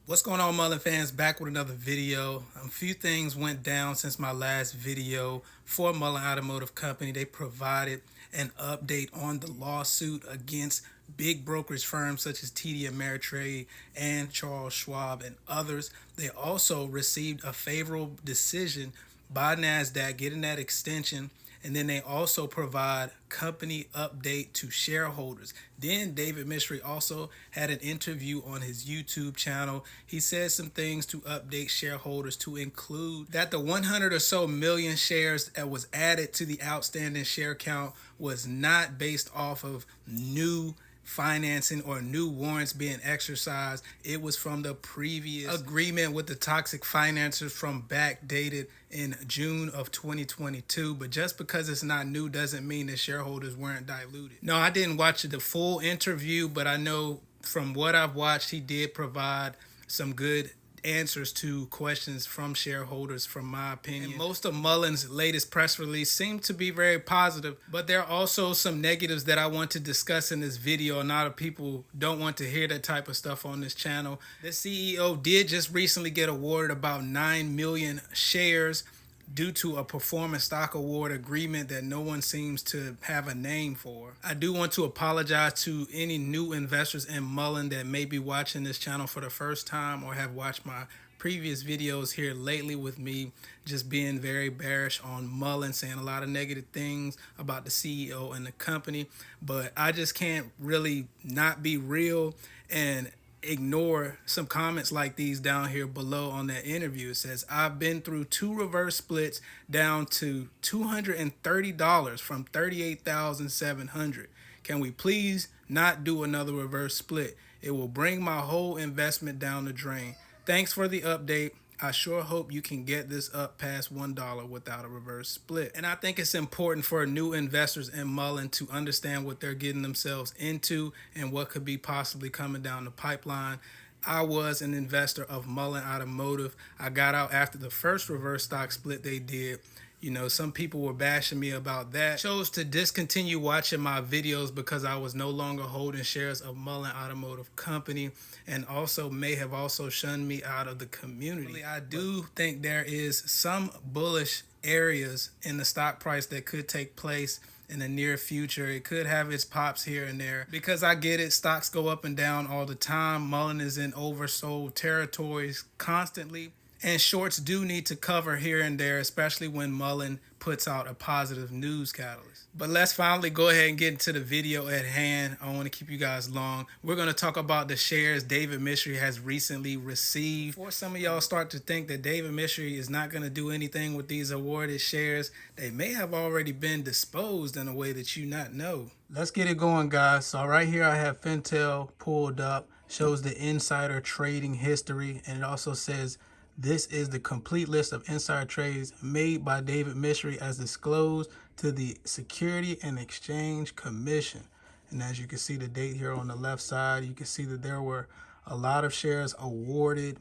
What's going on, Mullen fans? Back with another video. A few things went down since my last video for Mullen Automotive Company. They provided an update on the lawsuit against big brokerage firms such as TD Ameritrade and Charles Schwab and others. They also received a favorable decision by NASDAQ getting that extension, and then they also provide company update to shareholders. Then David Mystery also had an interview on his YouTube channel. He said some things to update shareholders, to include that the 100 or so million shares that was added to the outstanding share count was not based off of new financing or new warrants being exercised. It was from the previous agreement with the toxic financiers from Backdated in June of 2022. But just because it's not new doesn't mean that shareholders weren't diluted. No, I didn't watch the full interview, but I know from what I've watched, he did provide some good answers to questions from shareholders, from my opinion. And most of Mullen's latest press release seemed to be very positive, but there are also some negatives that I want to discuss in this video. A lot of people don't want to hear that type of stuff on this channel. The CEO did just recently get awarded about 9 million shares due to a performance stock award agreement that no one seems to have a name for. I do want to apologize to any new investors in Mullen that may be watching this channel for the first time or have watched my previous videos here lately with me just being very bearish on Mullen, saying a lot of negative things about the CEO and the company. But I just can't really not be real and ignore some comments like these down here below on that interview. It says, I've been through 2 reverse splits down to $230 from $38,700. Can we please not do another reverse split? It will bring my whole investment down the drain. Thanks for the update. I sure hope you can get this up past $1 without a reverse split. And I think it's important for new investors in Mullen to understand what they're getting themselves into and what could be possibly coming down the pipeline. I was an investor of Mullen Automotive. I got out after the first reverse stock split they did. You know, some people were bashing me about that. Chose to discontinue watching my videos because I was no longer holding shares of Mullen Automotive Company, and also may have also shunned me out of the community. I do think there is some bullish areas in the stock price that could take place in the near future. It could have its pops here and there, because I get it, stocks go up and down all the time. Mullen is in oversold territories constantly, and shorts do need to cover here and there, especially when Mullen puts out a positive news catalyst. But let's finally go ahead and get into the video at hand. I don't want to keep you guys long. We're going to talk about the shares David Mystery has recently received. Before some of y'all start to think that David Mystery is not going to do anything with these awarded shares, they may have already been disposed in a way that you not know. Let's get it going, guys. So right here I have Fintel pulled up, shows the insider trading history, and it also says this is the complete list of insider trades made by David Mystery as disclosed to the Security and Exchange Commission. And as you can see the date here on the left side, you can see that there were a lot of shares awarded.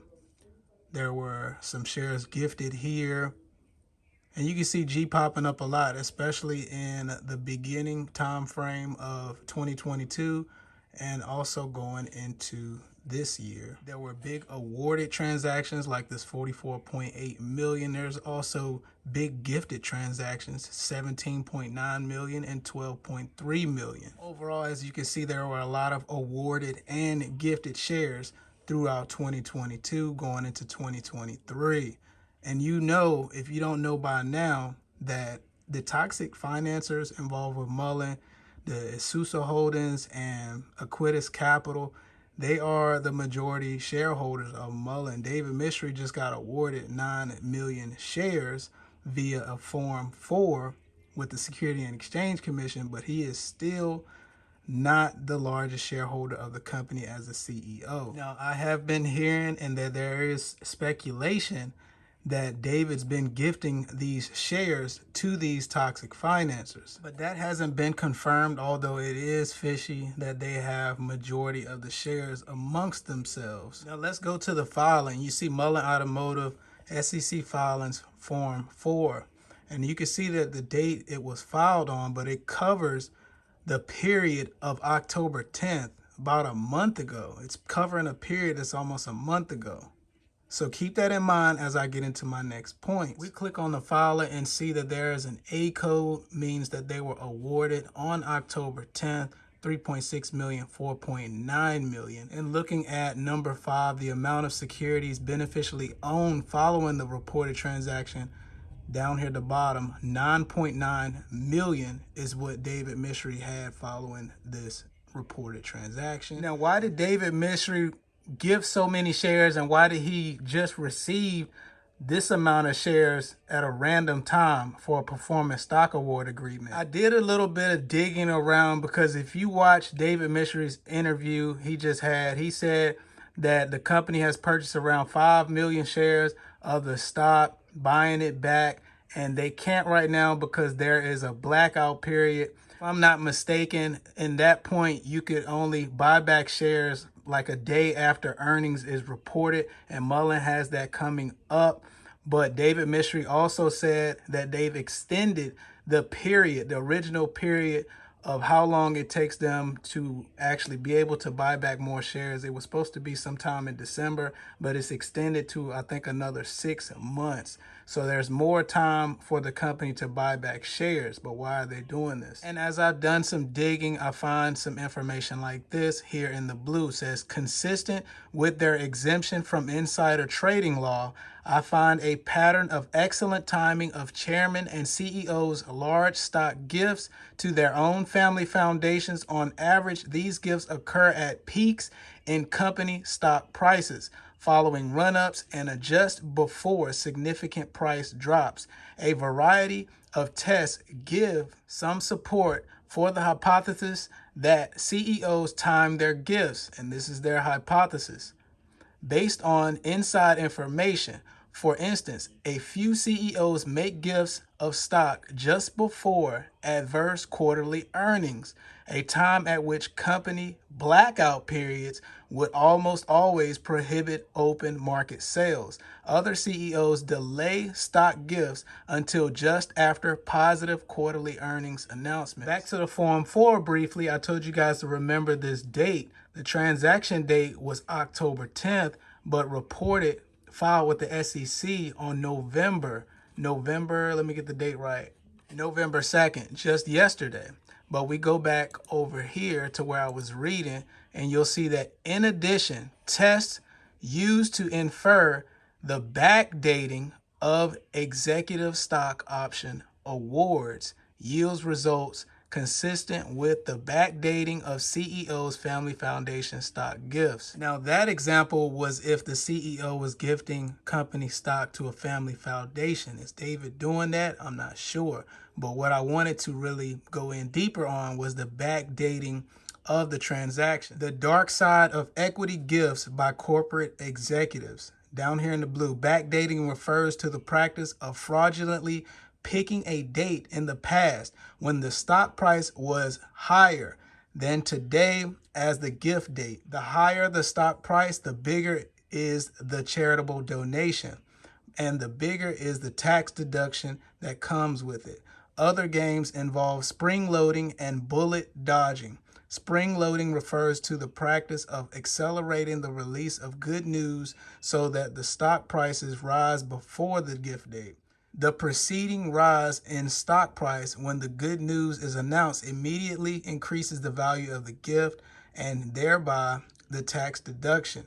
There were some shares gifted here. And you can see G popping up a lot, especially in the beginning time frame of 2022 and also going into this year. There were big awarded transactions like this 44.8 million. There's also big gifted transactions, 17.9 million and 12.3 million. Overall, as you can see, there were a lot of awarded and gifted shares throughout 2022 going into 2023. And you know, if you don't know by now, that the toxic financiers involved with Mullen, the Isusa Holdings and Aquitas Capital, they are the majority shareholders of Mullen. David Mystery just got awarded 9 million shares via a Form 4 with the Security and Exchange Commission, but he is still not the largest shareholder of the company as the CEO. Now, I have been hearing, and that there is speculation that David's been gifting these shares to these toxic financiers. But that hasn't been confirmed, although it is fishy that they have majority of the shares amongst themselves. Now let's go to the filing. You see Mullen Automotive SEC filings Form 4. And you can see that the date it was filed on, but it covers the period of October 10th about a month ago. It's covering a period that's almost a month ago. So keep that in mind as I get into my next point. We click on the filer and see that there is an A code, means that they were awarded on October 10th, 3.6 million, 4.9 million. And looking at number 5, the amount of securities beneficially owned following the reported transaction, down here at the bottom, 9.9 million is what David Mystery had following this reported transaction. Now, why did David Mystery give so many shares, and why did he just receive this amount of shares at a random time for a performance stock award agreement? I did a little bit of digging around, because if you watch David Mystery's interview he just had, he said that the company has purchased around 5 million shares of the stock, buying it back, and they can't right now because there is a blackout period. If I'm not mistaken, in that point you could only buy back shares like a day after earnings is reported, and Mullen has that coming up. But David Mystery also said that they've extended the period, the original period of how long it takes them to actually be able to buy back more shares. It was supposed to be sometime in December, but it's extended to, I think, another 6 months. So there's more time for the company to buy back shares. But why are they doing this? And as I've done some digging, I find some information like this here in the blue. It says, consistent with their exemption from insider trading law, I find a pattern of excellent timing of chairman and CEOs' large stock gifts to their own family foundations. On average, these gifts occur at peaks in company stock prices, following run-ups, and adjust before significant price drops. A variety of tests give some support for the hypothesis that CEOs time their gifts, and this is their hypothesis, based on inside information. For instance, a few CEOs make gifts of stock just before adverse quarterly earnings, a time at which company blackout periods would almost always prohibit open market sales. Other CEOs delay stock gifts until just after positive quarterly earnings announcements. Back to the Form 4 briefly, I told you guys to remember this date. The transaction date was October 10th, but reported filed with the SEC on November, let me get the date right, November 2nd, just yesterday. But we go back over here to where I was reading, and you'll see that in addition, tests used to infer the backdating of executive stock option awards yields results consistent with the backdating of CEO's family foundation stock gifts. Now, that example was if the CEO was gifting company stock to a family foundation. Is David doing that? I'm not sure. But what I wanted to really go in deeper on was the backdating of the transaction. The dark side of equity gifts by corporate executives. Down here in the blue, backdating refers to the practice of fraudulently picking a date in the past when the stock price was higher than today as the gift date. The higher the stock price, the bigger is the charitable donation, and the bigger is the tax deduction that comes with it. Other games involve spring loading and bullet dodging. Spring loading refers to the practice of accelerating the release of good news so that the stock prices rise before the gift date. The preceding rise in stock price when the good news is announced immediately increases the value of the gift and thereby the tax deduction.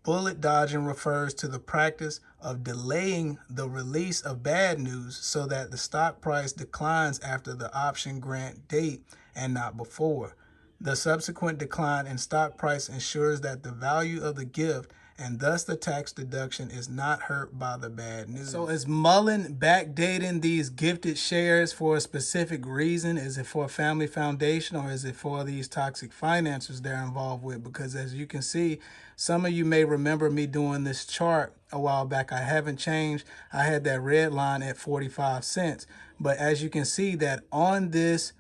Bullet dodging refers to the practice of delaying the release of bad news so that the stock price declines after the option grant date and not before. The subsequent decline in stock price ensures that the value of the gift and thus the tax deduction is not hurt by the bad news. So is Mullen backdating these gifted shares for a specific reason? Is it for a family foundation, or is it for these toxic financiers they're involved with? Because as you can see, some of you may remember me doing this chart a while back. I haven't changed. I had that red line at 45 cents. But as you can see that on this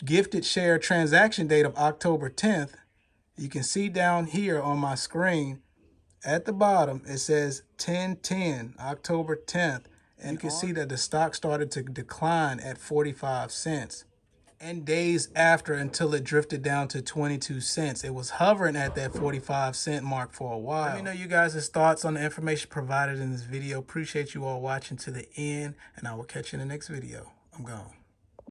gifted share transaction date of October 10th, you can see down here on my screen at the bottom, it says 10/10, October 10th. And you can see that the stock started to decline at 45 cents. and days after until it drifted down to 22 cents. It was hovering at that 45-cent mark for a while. Let me know you guys' thoughts on the information provided in this video. Appreciate you all watching to the end, and I will catch you in the next video. I'm gone.